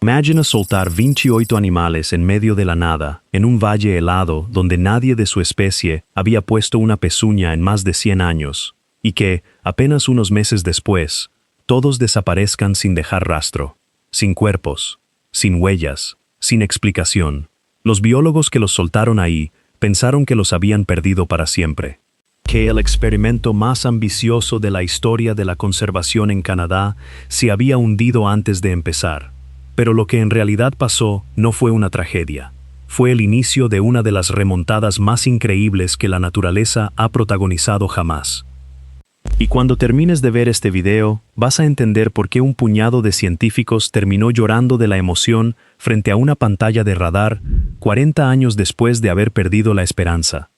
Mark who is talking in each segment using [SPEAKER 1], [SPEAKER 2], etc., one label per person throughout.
[SPEAKER 1] Imagina soltar 28 animales en medio de la nada, en un valle helado donde nadie de su especie había puesto una pezuña en más de 100 años, y que, apenas unos meses después, todos desaparezcan sin dejar rastro, sin cuerpos, sin huellas, sin explicación. Los biólogos que los soltaron ahí pensaron que los habían perdido para siempre. Que el experimento más ambicioso de la historia de la conservación en Canadá se había hundido antes de empezar. Pero lo que en realidad pasó no fue una tragedia. Fue el inicio de una de las remontadas más increíbles que la naturaleza ha protagonizado jamás. Y cuando termines de ver este video, vas a entender por qué un puñado de científicos terminó llorando de la emoción frente a una pantalla de radar 40 años después de haber perdido la esperanza.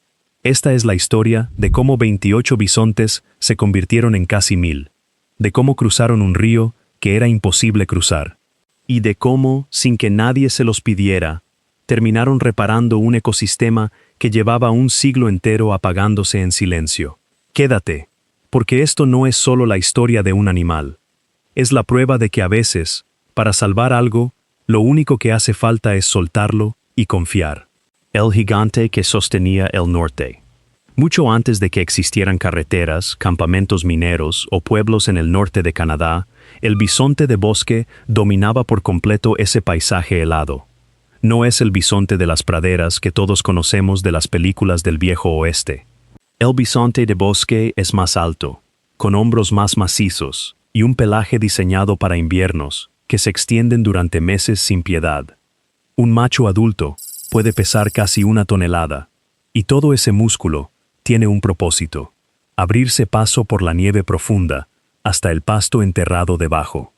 [SPEAKER 1] Esta es la historia de cómo 28 bisontes se convirtieron en casi 1000, de cómo cruzaron un río que era imposible cruzar, y de cómo, sin que nadie se los pidiera, terminaron reparando un ecosistema que llevaba un siglo entero apagándose en silencio. Quédate, porque esto no es solo la historia de un animal. Es la prueba de que a veces, para salvar algo, lo único que hace falta es soltarlo y confiar. El gigante que sostenía el norte. Mucho antes de que existieran carreteras, campamentos mineros o pueblos en el norte de Canadá, el bisonte de bosque dominaba por completo ese paisaje helado. No es el bisonte de las praderas que todos conocemos de las películas del viejo oeste. El bisonte de bosque es más alto, con hombros más macizos y un pelaje diseñado para inviernos que se extienden durante meses sin piedad. Un macho adulto puede pesar casi 1 tonelada, y todo ese músculo tiene un propósito: abrirse paso por la nieve profunda hasta el pasto enterrado debajo.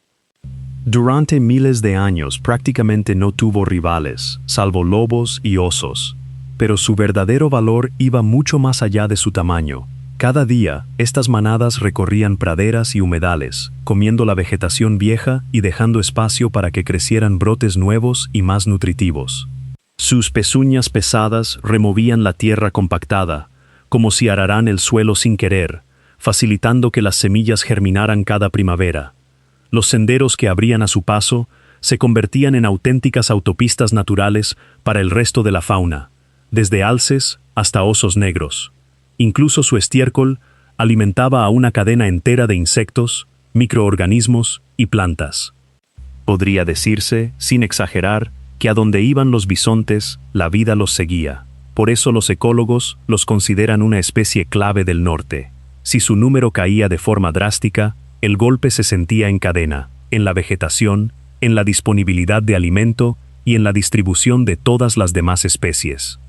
[SPEAKER 1] Durante miles de años prácticamente no tuvo rivales, salvo lobos y osos, pero su verdadero valor iba mucho más allá de su tamaño. Cada día, estas manadas recorrían praderas y humedales, comiendo la vegetación vieja y dejando espacio para que crecieran brotes nuevos y más nutritivos. Sus pezuñas pesadas removían la tierra compactada, como si araran el suelo sin querer, facilitando que las semillas germinaran cada primavera. Los senderos que abrían a su paso se convertían en auténticas autopistas naturales para el resto de la fauna, desde alces hasta osos negros. Incluso su estiércol alimentaba a una cadena entera de insectos, microorganismos y plantas. Podría decirse, sin exagerar, que a donde iban los bisontes, la vida los seguía. Por eso los ecólogos los consideran una especie clave del norte. Si su número caía de forma drástica, el golpe se sentía en cadena, en la vegetación, en la disponibilidad de alimento y en la distribución de todas las demás especies.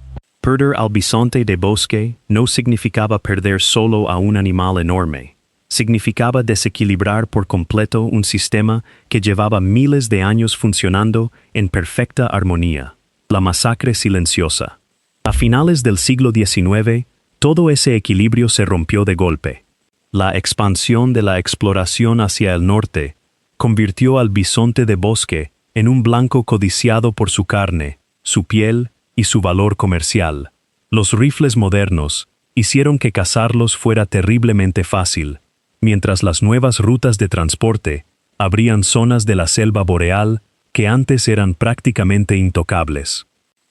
[SPEAKER 1] Perder al bisonte de bosque no significaba perder solo a un animal enorme. Significaba desequilibrar por completo un sistema que llevaba miles de años funcionando en perfecta armonía. La masacre silenciosa. A finales del siglo XIX, todo ese equilibrio se rompió de golpe. La expansión de la exploración hacia el norte convirtió al bisonte de bosque en un blanco codiciado por su carne, su piel y su valor comercial. Los rifles modernos hicieron que cazarlos fuera terriblemente fácil, mientras las nuevas rutas de transporte abrían zonas de la selva boreal que antes eran prácticamente intocables.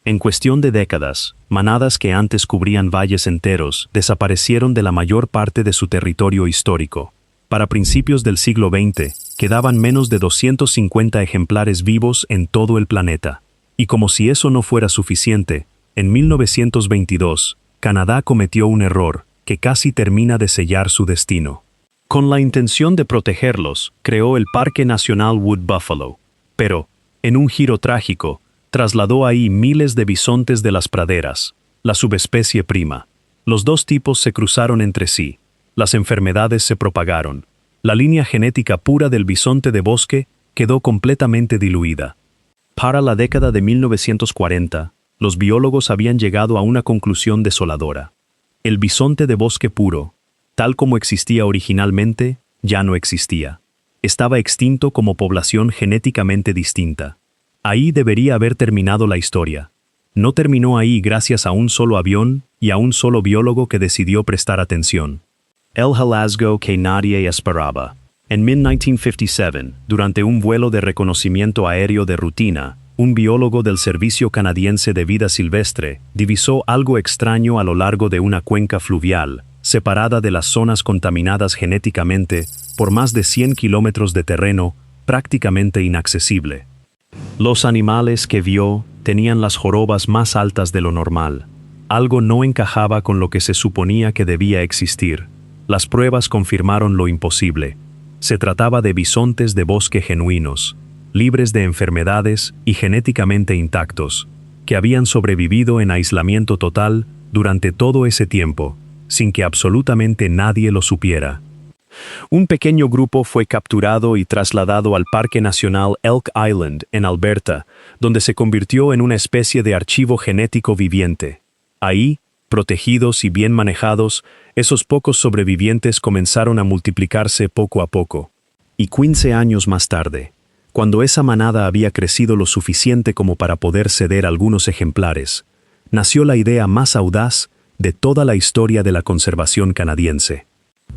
[SPEAKER 1] En cuestión de décadas, manadas que antes cubrían valles enteros desaparecieron de la mayor parte de su territorio histórico. Para principios del siglo XX, quedaban menos de 250 ejemplares vivos en todo el planeta. Y como si eso no fuera suficiente, en 1922, Canadá cometió un error que casi termina de sellar su destino. Con la intención de protegerlos, creó el Parque Nacional Wood Buffalo. Pero, en un giro trágico, trasladó ahí miles de bisontes de las praderas, la subespecie prima. Los dos tipos se cruzaron entre sí. Las enfermedades se propagaron. La línea genética pura del bisonte de bosque quedó completamente diluida. Para la década de 1940, los biólogos habían llegado a una conclusión desoladora. El bisonte de bosque puro, tal como existía originalmente, ya no existía. Estaba extinto como población genéticamente distinta. Ahí debería haber terminado la historia. No terminó ahí gracias a un solo avión y a un solo biólogo que decidió prestar atención. El hallazgo que nadie esperaba. En 1957, durante un vuelo de reconocimiento aéreo de rutina, un biólogo del Servicio Canadiense de Vida Silvestre divisó algo extraño a lo largo de una cuenca fluvial, separada de las zonas contaminadas genéticamente por más de 100 kilómetros de terreno prácticamente inaccesible. Los animales que vio tenían las jorobas más altas de lo normal. Algo no encajaba con lo que se suponía que debía existir. Las pruebas confirmaron lo imposible. Se trataba de bisontes de bosque genuinos, libres de enfermedades y genéticamente intactos, que habían sobrevivido en aislamiento total durante todo ese tiempo, sin que absolutamente nadie lo supiera. Un pequeño grupo fue capturado y trasladado al Parque Nacional Elk Island, en Alberta, donde se convirtió en una especie de archivo genético viviente. Ahí, protegidos y bien manejados, esos pocos sobrevivientes comenzaron a multiplicarse poco a poco. Y 15 años más tarde, cuando esa manada había crecido lo suficiente como para poder ceder algunos ejemplares, nació la idea más audaz de toda la historia de la conservación canadiense: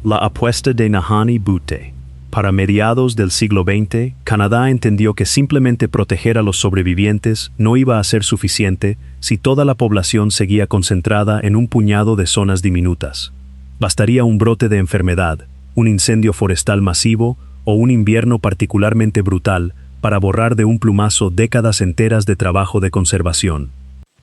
[SPEAKER 1] la apuesta de Nahanni Butte. Para mediados del siglo XX, Canadá entendió que simplemente proteger a los sobrevivientes no iba a ser suficiente si toda la población seguía concentrada en un puñado de zonas diminutas. Bastaría un brote de enfermedad, un incendio forestal masivo o un invierno particularmente brutal para borrar de un plumazo décadas enteras de trabajo de conservación.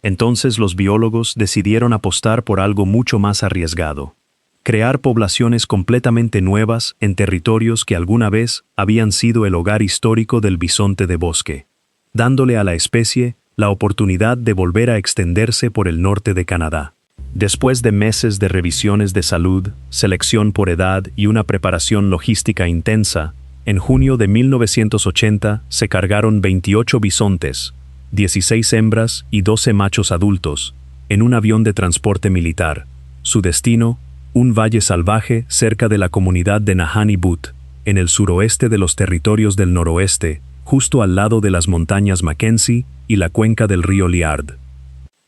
[SPEAKER 1] Entonces los biólogos decidieron apostar por algo mucho más arriesgado: crear poblaciones completamente nuevas en territorios que alguna vez habían sido el hogar histórico del bisonte de bosque, dándole a la especie la oportunidad de volver a extenderse por el norte de Canadá. Después de meses de revisiones de salud, selección por edad y una preparación logística intensa, en junio de 1980 se cargaron 28 bisontes, 16 hembras y 12 machos adultos, en un avión de transporte militar. Su destino: un valle salvaje cerca de la comunidad de Nahanni Butte, en el suroeste de los territorios del noroeste, justo al lado de las montañas Mackenzie y la cuenca del río Liard.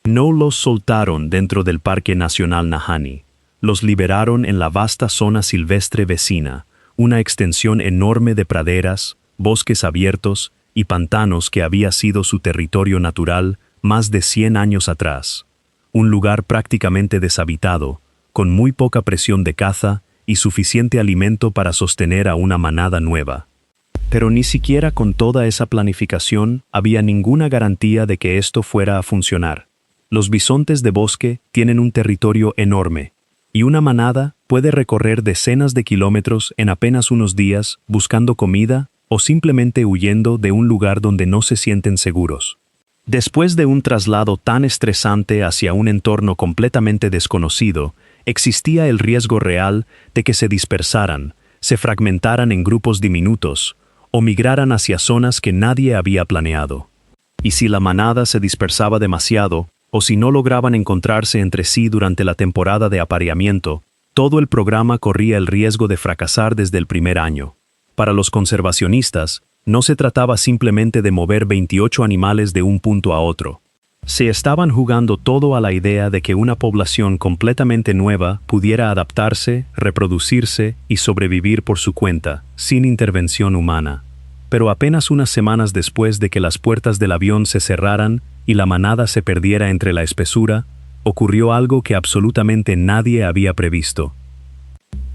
[SPEAKER 1] No los soltaron dentro del Parque Nacional Nahanni. Los liberaron en la vasta zona silvestre vecina, una extensión enorme de praderas, bosques abiertos y pantanos que había sido su territorio natural más de 100 años atrás. Un lugar prácticamente deshabitado, con muy poca presión de caza y suficiente alimento para sostener a una manada nueva. Pero ni siquiera con toda esa planificación había ninguna garantía de que esto fuera a funcionar. Los bisontes de bosque tienen un territorio enorme, y una manada puede recorrer decenas de kilómetros en apenas unos días buscando comida o simplemente huyendo de un lugar donde no se sienten seguros. Después de un traslado tan estresante hacia un entorno completamente desconocido, existía el riesgo real de que se dispersaran, se fragmentaran en grupos diminutos, o migraran hacia zonas que nadie había planeado. Y si la manada se dispersaba demasiado, o si no lograban encontrarse entre sí durante la temporada de apareamiento, todo el programa corría el riesgo de fracasar desde el primer año. Para los conservacionistas, no se trataba simplemente de mover 28 animales de un punto a otro. Se estaban jugando todo a la idea de que una población completamente nueva pudiera adaptarse, reproducirse y sobrevivir por su cuenta, sin intervención humana. Pero apenas unas semanas después de que las puertas del avión se cerraran y la manada se perdiera entre la espesura, ocurrió algo que absolutamente nadie había previsto.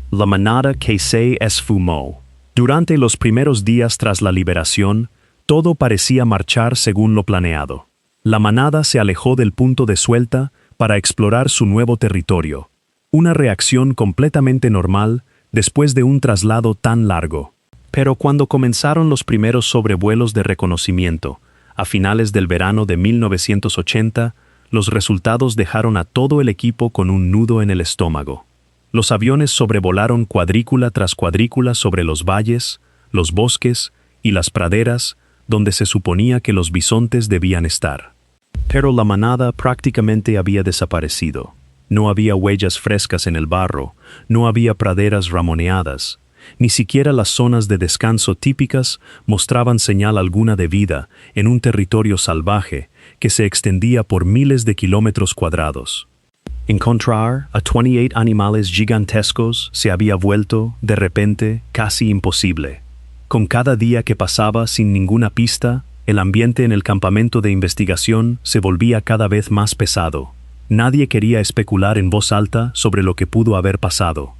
[SPEAKER 1] La manada que se esfumó. Durante los primeros días tras la liberación, todo parecía marchar según lo planeado. La manada se alejó del punto de suelta para explorar su nuevo territorio, una reacción completamente normal después de un traslado tan largo. Pero cuando comenzaron los primeros sobrevuelos de reconocimiento, a finales del verano de 1980, los resultados dejaron a todo el equipo con un nudo en el estómago. Los aviones sobrevolaron cuadrícula tras cuadrícula sobre los valles, los bosques y las praderas donde se suponía que los bisontes debían estar. Pero la manada prácticamente había desaparecido. No había huellas frescas en el barro, no había praderas ramoneadas. Ni siquiera las zonas de descanso típicas mostraban señal alguna de vida en un territorio salvaje que se extendía por miles de kilómetros cuadrados. Encontrar a 28 animales gigantescos se había vuelto, de repente, casi imposible. Con cada día que pasaba sin ninguna pista, el ambiente en el campamento de investigación se volvía cada vez más pesado. Nadie quería especular en voz alta sobre lo que pudo haber pasado.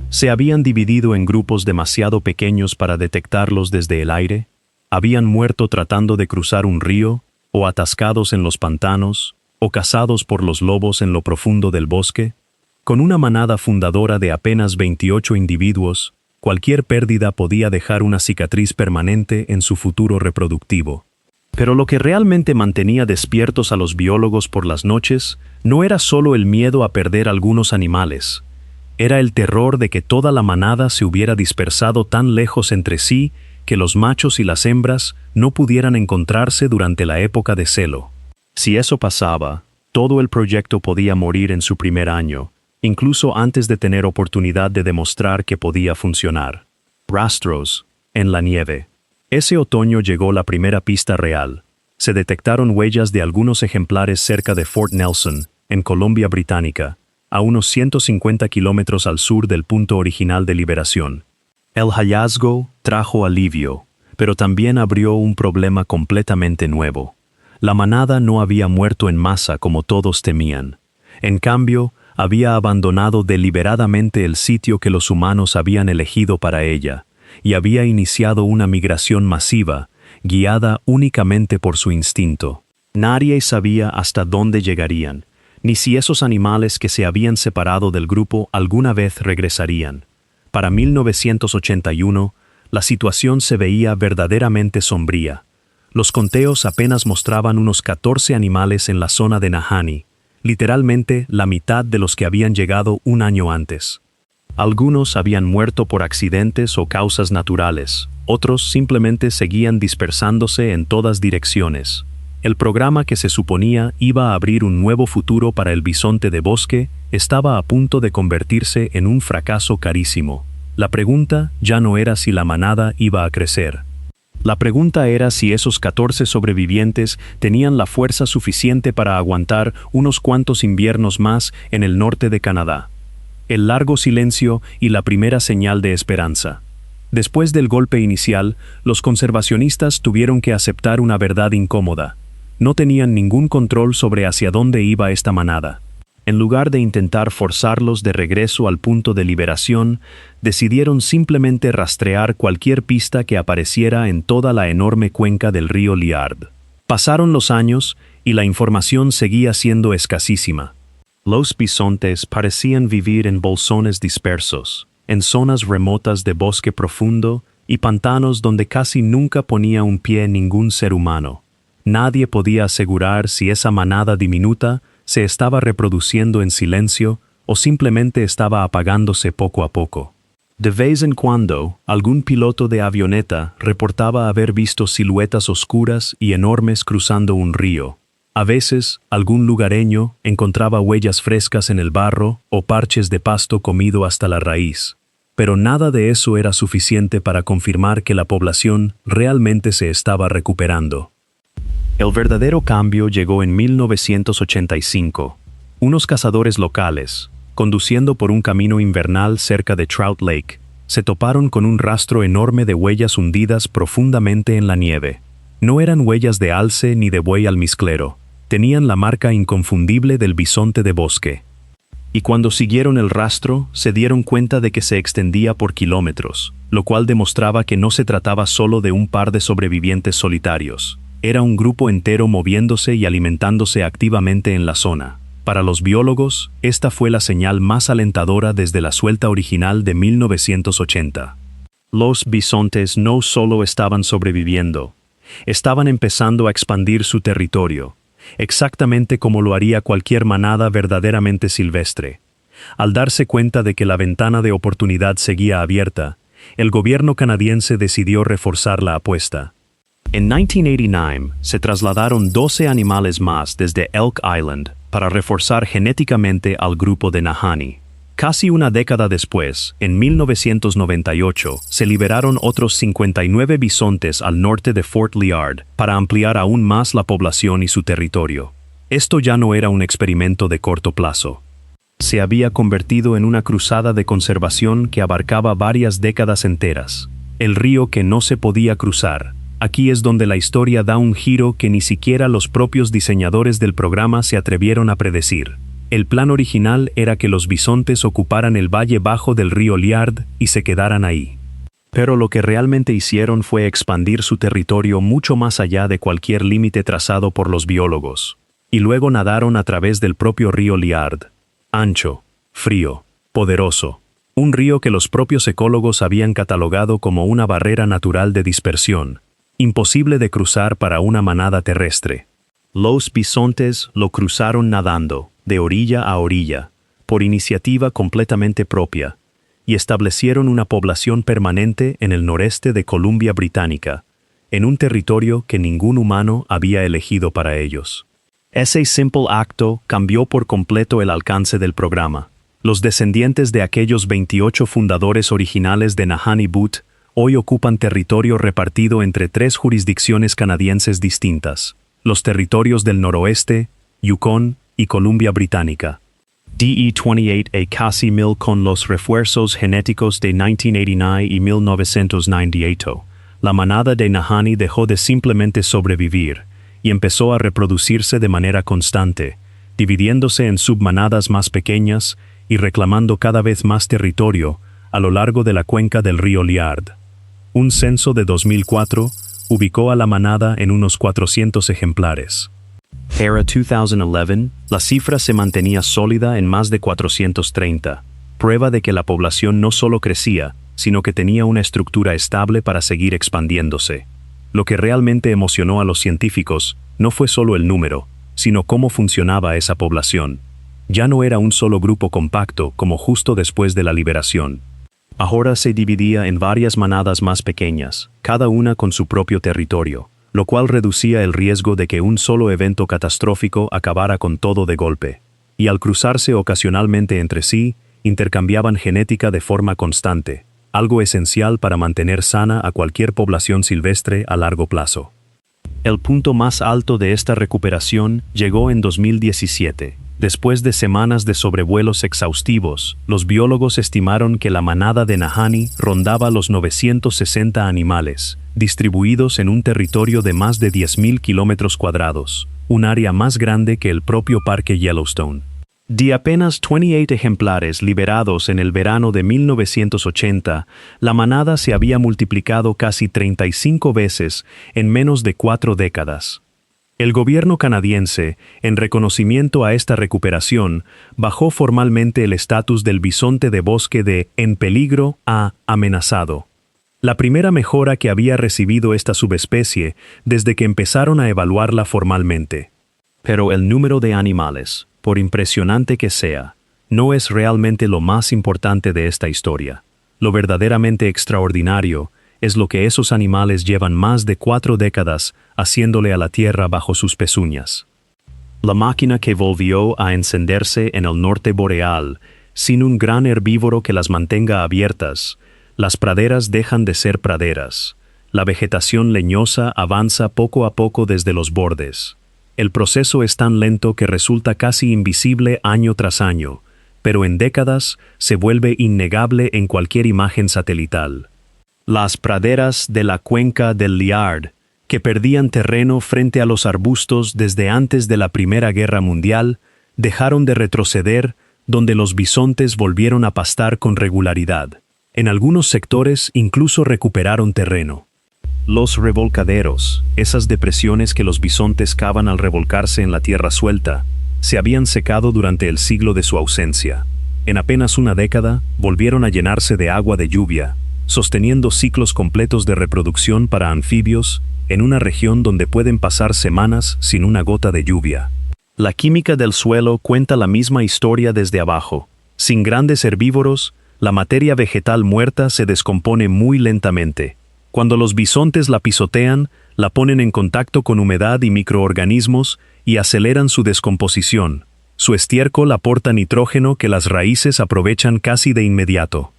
[SPEAKER 1] Se habían dividido en grupos demasiado pequeños para detectarlos desde el aire, habían muerto tratando de cruzar un río, o atascados en los pantanos, o cazados por los lobos en lo profundo del bosque. Con una manada fundadora de apenas 28 individuos, cualquier pérdida podía dejar una cicatriz permanente en su futuro reproductivo. Pero lo que realmente mantenía despiertos a los biólogos por las noches no era solo el miedo a perder algunos animales. Era el terror de que toda la manada se hubiera dispersado tan lejos entre sí que los machos y las hembras no pudieran encontrarse durante la época de celo. Si eso pasaba, todo el proyecto podía morir en su primer año, incluso antes de tener oportunidad de demostrar que podía funcionar. Rastros en la nieve. Ese otoño llegó la primera pista real. Se detectaron huellas de algunos ejemplares cerca de Fort Nelson, en Columbia Británica, a unos 150 kilómetros al sur del punto original de liberación. El hallazgo trajo alivio, pero también abrió un problema completamente nuevo. La manada no había muerto en masa como todos temían. En cambio, había abandonado deliberadamente el sitio que los humanos habían elegido para ella, y había iniciado una migración masiva, guiada únicamente por su instinto. Nadie sabía hasta dónde llegarían, ni si esos animales que se habían separado del grupo alguna vez regresarían. Para 1981, la situación se veía verdaderamente sombría. Los conteos apenas mostraban unos 14 animales en la zona de Nahanni, literalmente la mitad de los que habían llegado un año antes. Algunos habían muerto por accidentes o causas naturales, otros simplemente seguían dispersándose en todas direcciones. El programa que se suponía iba a abrir un nuevo futuro para el bisonte de bosque estaba a punto de convertirse en un fracaso carísimo. La pregunta ya no era si la manada iba a crecer. La pregunta era si esos 14 sobrevivientes tenían la fuerza suficiente para aguantar unos cuantos inviernos más en el norte de Canadá. El largo silencio y la primera señal de esperanza. Después del golpe inicial, los conservacionistas tuvieron que aceptar una verdad incómoda. No tenían ningún control sobre hacia dónde iba esta manada. En lugar de intentar forzarlos de regreso al punto de liberación, decidieron simplemente rastrear cualquier pista que apareciera en toda la enorme cuenca del río Liard. Pasaron los años y la información seguía siendo escasísima. Los bisontes parecían vivir en bolsones dispersos, en zonas remotas de bosque profundo y pantanos donde casi nunca ponía un pie ningún ser humano. Nadie podía asegurar si esa manada diminuta se estaba reproduciendo en silencio o simplemente estaba apagándose poco a poco. De vez en cuando, algún piloto de avioneta reportaba haber visto siluetas oscuras y enormes cruzando un río. A veces, algún lugareño encontraba huellas frescas en el barro o parches de pasto comido hasta la raíz. Pero nada de eso era suficiente para confirmar que la población realmente se estaba recuperando. El verdadero cambio llegó en 1985. Unos cazadores locales, conduciendo por un camino invernal cerca de Trout Lake, se toparon con un rastro enorme de huellas hundidas profundamente en la nieve. No eran huellas de alce ni de buey almizclero, tenían la marca inconfundible del bisonte de bosque. Y cuando siguieron el rastro, se dieron cuenta de que se extendía por kilómetros, lo cual demostraba que no se trataba solo de un par de sobrevivientes solitarios. Era un grupo entero moviéndose y alimentándose activamente en la zona. Para los biólogos, esta fue la señal más alentadora desde la suelta original de 1980. Los bisontes no solo estaban sobreviviendo, estaban empezando a expandir su territorio, exactamente como lo haría cualquier manada verdaderamente silvestre. Al darse cuenta de que la ventana de oportunidad seguía abierta, el gobierno canadiense decidió reforzar la apuesta. En 1989, se trasladaron 12 animales más desde Elk Island para reforzar genéticamente al grupo de Nahanni. Casi una década después, en 1998, se liberaron otros 59 bisontes al norte de Fort Liard para ampliar aún más la población y su territorio. Esto ya no era un experimento de corto plazo. se había convertido en una cruzada de conservación que abarcaba varias décadas enteras. El río que no se podía cruzar. Aquí es donde la historia da un giro que ni siquiera los propios diseñadores del programa se atrevieron a predecir. El plan original era que los bisontes ocuparan el valle bajo del río Liard y se quedaran ahí. Pero lo que realmente hicieron fue expandir su territorio mucho más allá de cualquier límite trazado por los biólogos. Y luego nadaron a través del propio río Liard. Ancho, frío, poderoso. Un río que los propios ecólogos habían catalogado como una barrera natural de dispersión, imposible de cruzar para una manada terrestre. Los bisontes lo cruzaron nadando, de orilla a orilla, por iniciativa completamente propia, y establecieron una población permanente en el noreste de Columbia Británica, en un territorio que ningún humano había elegido para ellos. Ese simple acto cambió por completo el alcance del programa. Los descendientes de aquellos 28 fundadores originales de Nahanni Butte hoy ocupan territorio repartido entre 3 jurisdicciones canadienses distintas: los territorios del noroeste, Yukon y Columbia Británica. DE-28 casi 1000 con los refuerzos genéticos de 1989 y 1998. La manada de Nahanni dejó de simplemente sobrevivir y empezó a reproducirse de manera constante, dividiéndose en submanadas más pequeñas y reclamando cada vez más territorio a lo largo de la cuenca del río Liard. Un censo de 2004 ubicó a la manada en unos 400 ejemplares. Para 2011, la cifra se mantenía sólida en más de 430, prueba de que la población no solo crecía, sino que tenía una estructura estable para seguir expandiéndose. Lo que realmente emocionó a los científicos no fue solo el número, sino cómo funcionaba esa población. Ya no era un solo grupo compacto como justo después de la liberación. Ahora se dividía en varias manadas más pequeñas, cada una con su propio territorio, lo cual reducía el riesgo de que un solo evento catastrófico acabara con todo de golpe. Y al cruzarse ocasionalmente entre sí, intercambiaban genética de forma constante, algo esencial para mantener sana a cualquier población silvestre a largo plazo. El punto más alto de esta recuperación llegó en 2017. Después de semanas de sobrevuelos exhaustivos, los biólogos estimaron que la manada de Nahanni rondaba los 960 animales, distribuidos en un territorio de más de 10.000 kilómetros cuadrados, un área más grande que el propio Parque Yellowstone. De apenas 28 ejemplares liberados en el verano de 1980, la manada se había multiplicado casi 35 veces en menos de 4 décadas. El gobierno canadiense, en reconocimiento a esta recuperación, bajó formalmente el estatus del bisonte de bosque de en peligro a amenazado. La primera mejora que había recibido esta subespecie desde que empezaron a evaluarla formalmente. Pero el número de animales, por impresionante que sea, no es realmente lo más importante de esta historia. Lo verdaderamente extraordinario es lo que esos animales llevan más de 4 décadas haciéndole a la tierra bajo sus pezuñas. La máquina que volvió a encenderse en el norte boreal, sin un gran herbívoro que las mantenga abiertas, las praderas dejan de ser praderas. La vegetación leñosa avanza poco a poco desde los bordes. El proceso es tan lento que resulta casi invisible año tras año, pero en décadas se vuelve innegable en cualquier imagen satelital. Las praderas de la cuenca del Liard, que perdían terreno frente a los arbustos desde antes de la Primera Guerra Mundial, dejaron de retroceder, donde los bisontes volvieron a pastar con regularidad. En algunos sectores incluso recuperaron terreno. Los revolcaderos, esas depresiones que los bisontes cavan al revolcarse en la tierra suelta, se habían secado durante el siglo de su ausencia. En apenas una década, volvieron a llenarse de agua de lluvia, sosteniendo ciclos completos de reproducción para anfibios en una región donde pueden pasar semanas sin una gota de lluvia. La química del suelo cuenta la misma historia desde abajo. Sin grandes herbívoros, la materia vegetal muerta se descompone muy lentamente. Cuando los bisontes la pisotean, la ponen en contacto con humedad y microorganismos y aceleran su descomposición. Su estiércol aporta nitrógeno que las raíces aprovechan casi de inmediato.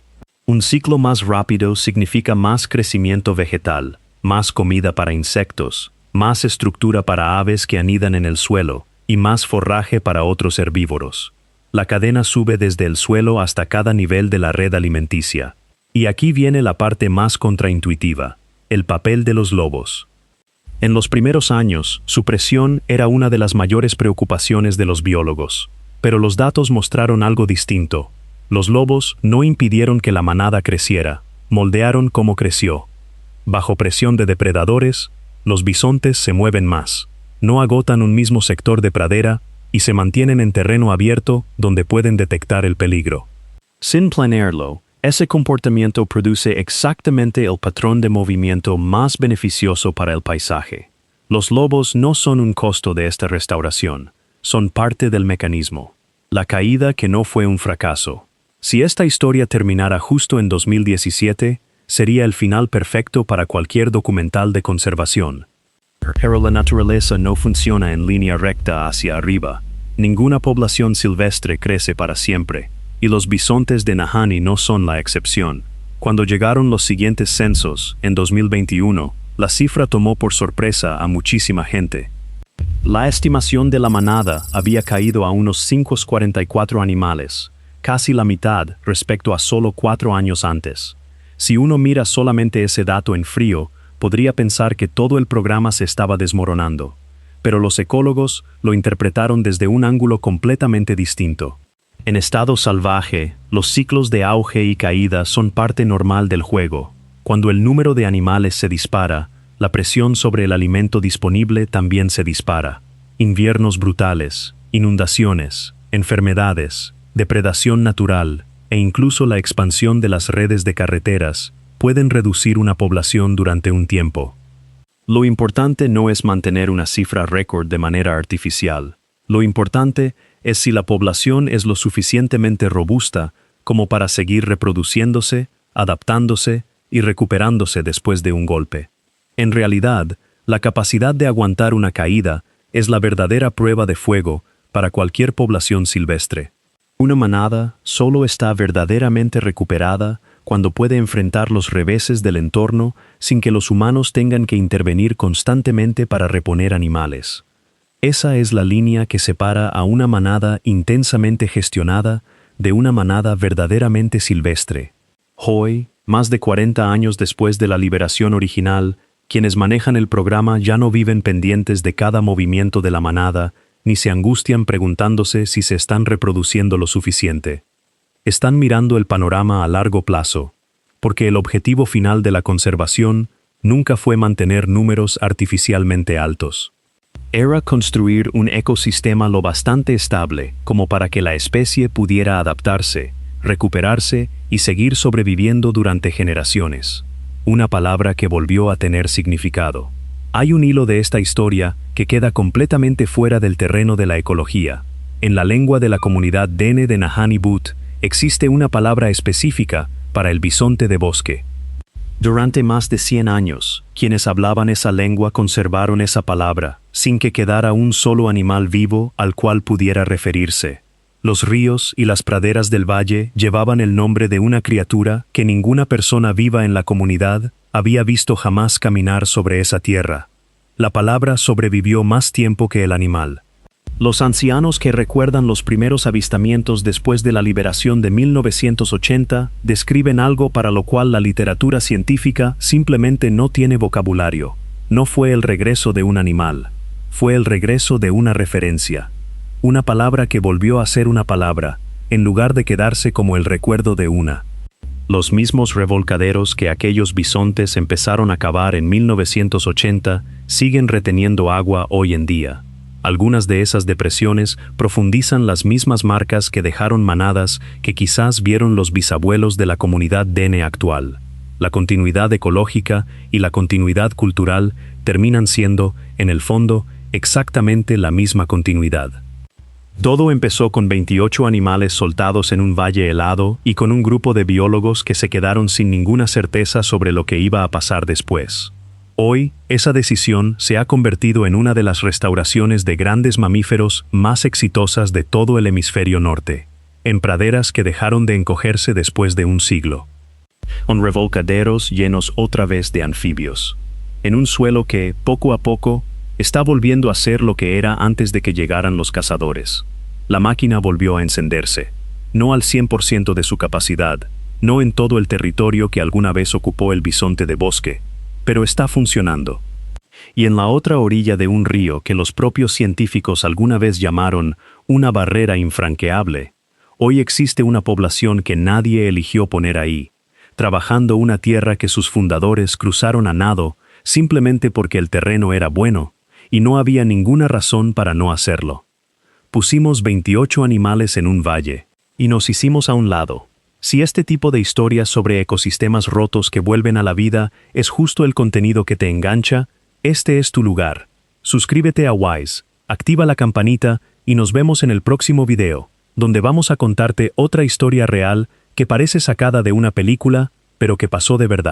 [SPEAKER 1] Un ciclo más rápido significa más crecimiento vegetal, más comida para insectos, más estructura para aves que anidan en el suelo y más forraje para otros herbívoros. La cadena sube desde el suelo hasta cada nivel de la red alimenticia. Y aquí viene la parte más contraintuitiva, el papel de los lobos. En los primeros años, su presión era una de las mayores preocupaciones de los biólogos. Pero los datos mostraron algo distinto. Los lobos no impidieron que la manada creciera, moldearon cómo creció. Bajo presión de depredadores, los bisontes se mueven más, no agotan un mismo sector de pradera y se mantienen en terreno abierto donde pueden detectar el peligro. Sin planearlo, ese comportamiento produce exactamente el patrón de movimiento más beneficioso para el paisaje. Los lobos no son un costo de esta restauración, son parte del mecanismo. La caída que no fue un fracaso. Si esta historia terminara justo en 2017, sería el final perfecto para cualquier documental de conservación. Pero la naturaleza no funciona en línea recta hacia arriba. Ninguna población silvestre crece para siempre, y los bisontes de Nahanni no son la excepción. Cuando llegaron los siguientes censos, en 2021, la cifra tomó por sorpresa a muchísima gente. La estimación de la manada había caído a unos 544 animales, casi la mitad respecto a solo 4 años antes. Si uno mira solamente ese dato en frío, podría pensar que todo el programa se estaba desmoronando. Pero los ecólogos lo interpretaron desde un ángulo completamente distinto. En estado salvaje, los ciclos de auge y caída son parte normal del juego. Cuando el número de animales se dispara, la presión sobre el alimento disponible también se dispara. Inviernos brutales, inundaciones, enfermedades, depredación natural e incluso la expansión de las redes de carreteras pueden reducir una población durante un tiempo. Lo importante no es mantener una cifra récord de manera artificial. Lo importante es si la población es lo suficientemente robusta como para seguir reproduciéndose, adaptándose y recuperándose después de un golpe. En realidad, la capacidad de aguantar una caída es la verdadera prueba de fuego para cualquier población silvestre. Una manada solo está verdaderamente recuperada cuando puede enfrentar los reveses del entorno sin que los humanos tengan que intervenir constantemente para reponer animales. Esa es la línea que separa a una manada intensamente gestionada de una manada verdaderamente silvestre. Hoy, más de 40 años después de la liberación original, quienes manejan el programa ya no viven pendientes de cada movimiento de la manada, ni se angustian preguntándose si se están reproduciendo lo suficiente. Están mirando el panorama a largo plazo, porque el objetivo final de la conservación nunca fue mantener números artificialmente altos. Era construir un ecosistema lo bastante estable como para que la especie pudiera adaptarse, recuperarse y seguir sobreviviendo durante generaciones. Una palabra que volvió a tener significado. Hay un hilo de esta historia que queda completamente fuera del terreno de la ecología. En la lengua de la comunidad Dene de Nahanni Boot existe una palabra específica para el bisonte de bosque. Durante más de 100 años, quienes hablaban esa lengua conservaron esa palabra, sin que quedara un solo animal vivo al cual pudiera referirse. Los ríos y las praderas del valle llevaban el nombre de una criatura que ninguna persona viva en la comunidad había visto jamás caminar sobre esa tierra. La palabra sobrevivió más tiempo que el animal. Los ancianos que recuerdan los primeros avistamientos después de la liberación de 1980 describen algo para lo cual la literatura científica simplemente no tiene vocabulario. No fue el regreso de un animal, fue el regreso de una referencia. Una palabra que volvió a ser una palabra, en lugar de quedarse como el recuerdo de una. Los mismos revolcaderos que aquellos bisontes empezaron a cavar en 1980 siguen reteniendo agua hoy en día. Algunas de esas depresiones profundizan las mismas marcas que dejaron manadas que quizás vieron los bisabuelos de la comunidad Dene actual. La continuidad ecológica y la continuidad cultural terminan siendo, en el fondo, exactamente la misma continuidad. Todo empezó con 28 animales soltados en un valle helado y con un grupo de biólogos que se quedaron sin ninguna certeza sobre lo que iba a pasar después. Hoy, esa decisión se ha convertido en una de las restauraciones de grandes mamíferos más exitosas de todo el hemisferio norte, en praderas que dejaron de encogerse después de un siglo. Con revolcaderos llenos otra vez de anfibios, en un suelo que, poco a poco, está volviendo a ser lo que era antes de que llegaran los cazadores. La máquina volvió a encenderse. No al 100% de su capacidad, no en todo el territorio que alguna vez ocupó el bisonte de bosque, pero está funcionando. Y en la otra orilla de un río que los propios científicos alguna vez llamaron una barrera infranqueable, hoy existe una población que nadie eligió poner ahí, trabajando una tierra que sus fundadores cruzaron a nado simplemente porque el terreno era bueno, y no había ninguna razón para no hacerlo. Pusimos 28 animales en un valle, y nos hicimos a un lado. Si este tipo de historias sobre ecosistemas rotos que vuelven a la vida es justo el contenido que te engancha, este es tu lugar. Suscríbete a Wise, activa la campanita y nos vemos en el próximo video, donde vamos a contarte otra historia real que parece sacada de una película, pero que pasó de verdad.